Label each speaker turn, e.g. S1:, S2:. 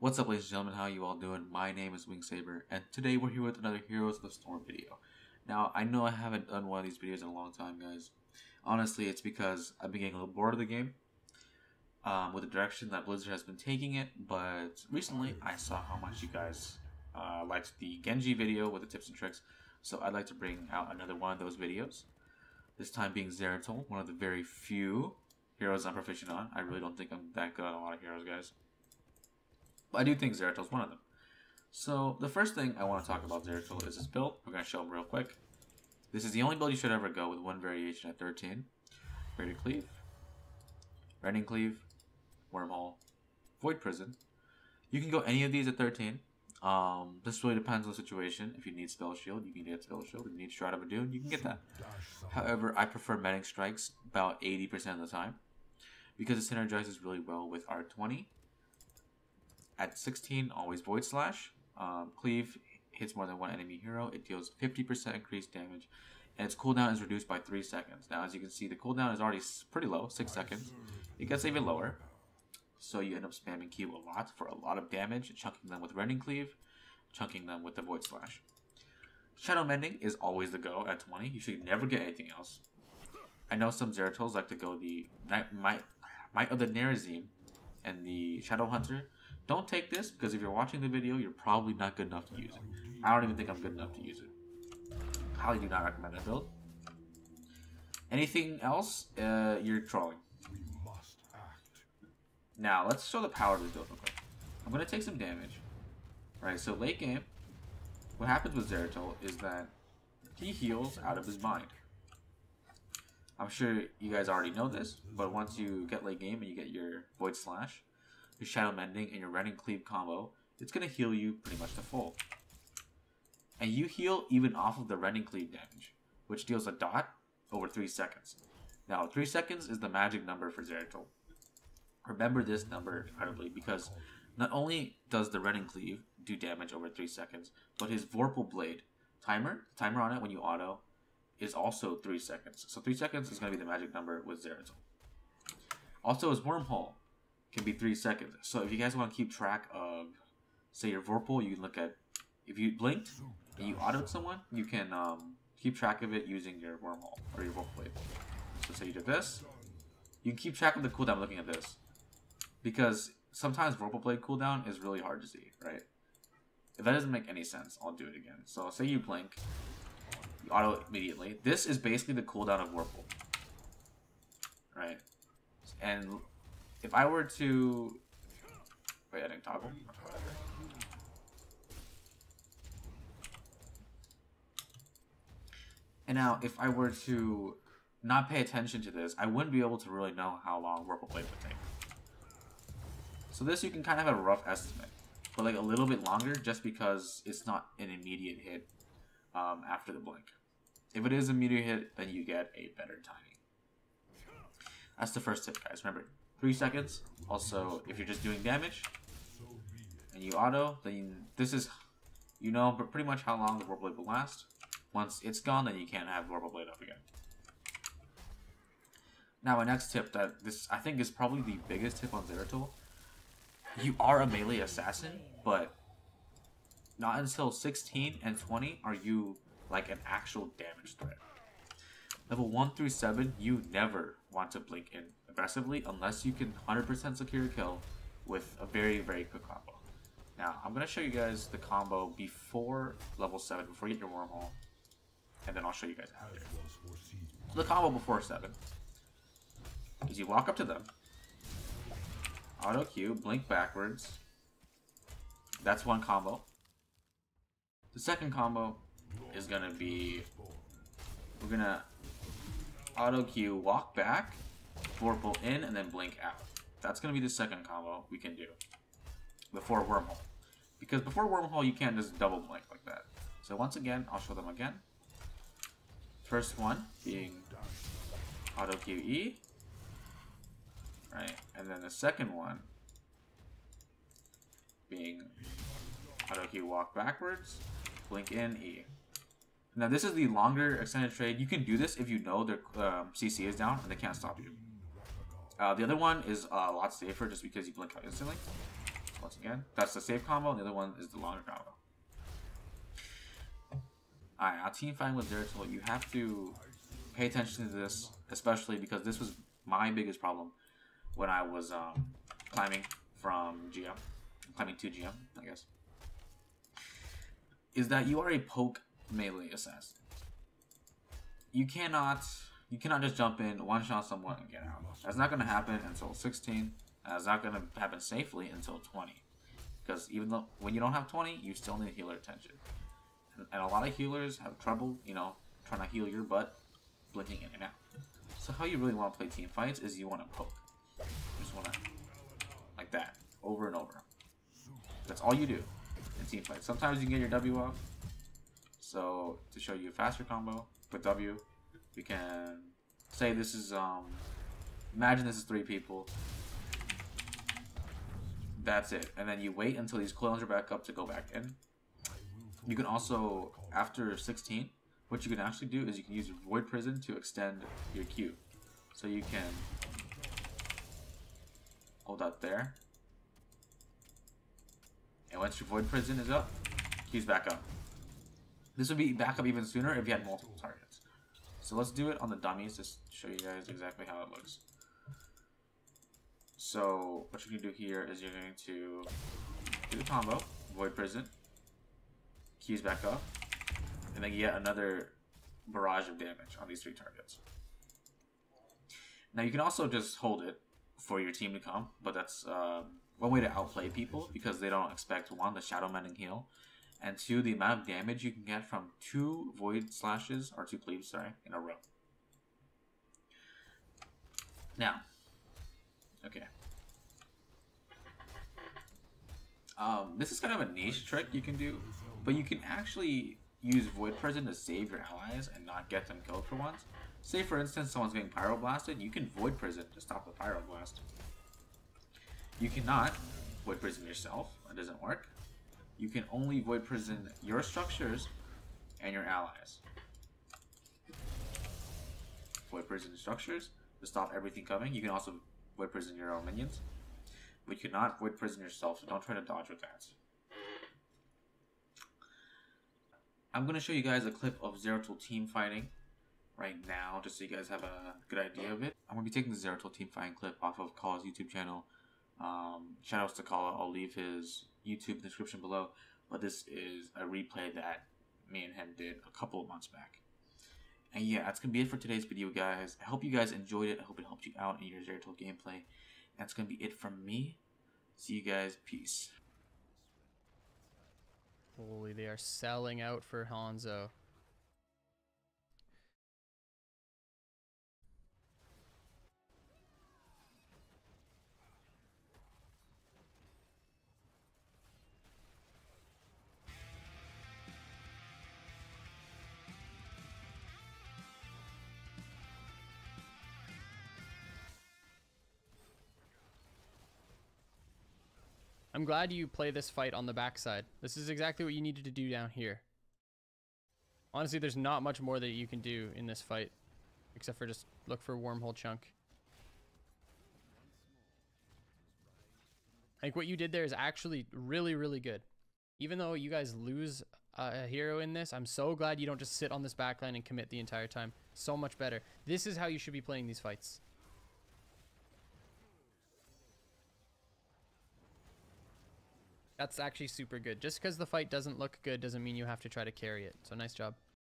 S1: What's up, ladies and gentlemen? How you all doing? My name is Wingsaber, and today we're here with another Heroes of the Storm video. Now, I know I haven't done one of these videos in a long time, guys. Honestly, it's because I've been getting a little bored of the game with the direction that Blizzard has been taking it, but recently I saw how much you guys liked the Genji video with the tips and tricks, so I'd like to bring out another one of those videos. This time being Zeratul, one of the very few heroes I'm proficient on. I really don't think I'm that good on a lot of heroes, guys. But I do think Zeratul is one of them. So the first thing I want to talk about Zeratul is his build. We're going to show him real quick. This is the only build you should ever go with one variation at 13. Greater Cleave, Rending Cleave, Wormhole, Void Prison. You can go any of these at 13. This really depends on the situation. If you need Spell Shield, you can get Spell Shield. If you need Stride of a Dune, you can get that. However, I prefer Medic Strikes about 80% of the time because it synergizes really well with R20. At 16, always Void Slash. Cleave hits more than one enemy hero. It deals 50% increased damage, and its cooldown is reduced by 3 seconds. Now, as you can see, the cooldown is already pretty low, 6 seconds. It gets even lower, so you end up spamming Q a lot for a lot of damage, chunking them with Rending Cleave, chunking them with the Void Slash. Shadow Mending is always the go at 20. You should never get anything else. I know some Zeratuls like to go the Might of the Nerazim and the Shadow Hunter. Don't take this, because if you're watching the video, you're probably not good enough to use it. I don't even think I'm good enough to use it. Highly do not recommend that build. Anything else, you're trolling. Now, let's show the power of this build real quick. I'm going to take some damage. Right, so late game, what happens with Zeratul is that he heals out of his mind. I'm sure you guys already know this, but once you get late game and you get your Void Slash, your Shadow Mending, and your Rending Cleave combo, it's going to heal you pretty much to full. And you heal even off of the Rending Cleave damage, which deals a dot over 3 seconds. Now, 3 seconds is the magic number for Zeratul. Remember this number incredibly, because not only does the Rending Cleave do damage over 3 seconds, but his Vorpal Blade timer on it when you auto is also 3 seconds. So 3 seconds is going to be the magic number with Zeratul. Also, his Wormhole can be 3 seconds. So if you guys want to keep track of, say, your Vorpal, you can look at, if you blinked and you autoed someone, you can keep track of it using your Wormhole or your Vorpal Blade. So say you did this, you can keep track of the cooldown looking at this. Because sometimes Vorpal Blade cooldown is really hard to see, right? If that doesn't make any sense, I'll do it again. So say you blink, you auto immediately. This is basically the cooldown of Vorpal. Right? And if I were to... Wait, I didn't toggle? Whatever. And now, if I were to not pay attention to this, I wouldn't be able to really know how long Vorpal Blade would take. So this you can kind of have a rough estimate, but like a little bit longer just because it's not an immediate hit after the blink. If it is an immediate hit, then you get a better timing. That's the first tip, guys. Remember, 3 seconds. Also, if you're just doing damage and you auto, then this is, you know, pretty much how long the Vorpal Blade will last. Once it's gone, then you can't have Vorpal Blade up again. Now, my next tip, that this I think is probably the biggest tip on Zeratul. You are a melee assassin, but not until 16 and 20 are you like an actual damage threat. Level 1 through 7, you never want to blink in aggressively unless you can 100% secure a kill with a very, very quick combo. Now, I'm going to show you guys the combo before level 7, before you get your Wormhole, and then I'll show you guys after. So the combo before 7 is you walk up to them, auto Q, blink backwards. That's one combo. The second combo is going to be, we're going to auto Q, walk back, Vorpal in, and then blink out. That's going to be the second combo we can do before Wormhole. Because before Wormhole, you can't just double blink like that. So once again, I'll show them again. First one being auto Q E. Right, and then the second one being auto Q walk backwards, blink in E. Now this is the longer extended trade. You can do this if you know their CC is down and they can't stop you. The other one is a lot safer just because you blink out instantly. once again. That's the safe combo, and the other one is the longer combo. Alright, now team fighting with Zeratul, you have to pay attention to this, especially because this was my biggest problem when I was climbing from GM, climbing to GM, I guess, is that you are a poke melee assassin. You cannot just jump in, one-shot someone, and get out. That's not going to happen until 16. That's not going to happen safely until 20. Because even though when you don't have 20, you still need healer attention. And a lot of healers have trouble, you know, trying to heal your butt, blinking in and out. So how you really want to play team fights is you want to poke. You just want to, like that, over and over. That's all you do in team fights. Sometimes you can get your W off. So to show you a faster combo with W, you can say this is, imagine this is 3 people. That's it. And then you wait until these cooldowns are back up to go back in. You can also, after 16, what you can actually do is you can use Void Prison to extend your Q. So you can hold out there. And once your Void Prison is up, Q's back up. This would be back up even sooner if you had multiple targets. So let's do it on the dummies to show you guys exactly how it looks. So what you're going to do here is you're going to do the combo, Void Prison, Q's back up, and then you get another barrage of damage on these 3 targets. Now you can also just hold it for your team to come, but that's one way to outplay people because they don't expect 1, the Shadow Mending heal, and 2, the amount of damage you can get from 2 Void Slashes, or 2 Cleaves, sorry, in a row. Now, okay. This is kind of a niche trick you can do, but you can actually use Void Prison to save your allies and not get them killed for once. Say for instance someone's getting Pyroblasted, you can Void Prison to stop the Pyroblast. You cannot Void Prison yourself, it doesn't work. You can only Void Prison your structures and your allies. Void Prison structures to stop everything coming. You can also Void Prison your own minions, but you cannot Void Prison yourself, so don't try to dodge with that. I'm going to show you guys a clip of Zeratul team fighting right now, just so you guys have a good idea of it. I'm going to be taking the Zeratul team fighting clip off of Kalla's YouTube channel. Shoutouts to Kalla, I'll leave his YouTube in the description below, but this is a replay that me and him did a couple of months back. And yeah, that's going to be it for today's video, guys. I hope you guys enjoyed it. I hope it helped you out in your Zeratul gameplay. That's going to be it from me. See you guys. Peace.
S2: Holy, they are selling out for Hanzo. I'm glad you play this fight on the backside. This is exactly what you needed to do down here. Honestly, there's not much more that you can do in this fight, except for just look for Wormhole Chunk. I think what you did there is actually really, really good. Even though you guys lose a hero in this, I'm so glad you don't just sit on this backline and commit the entire time. So much better. This is how you should be playing these fights. That's actually super good. Just because the fight doesn't look good doesn't mean you have to try to carry it. So nice job.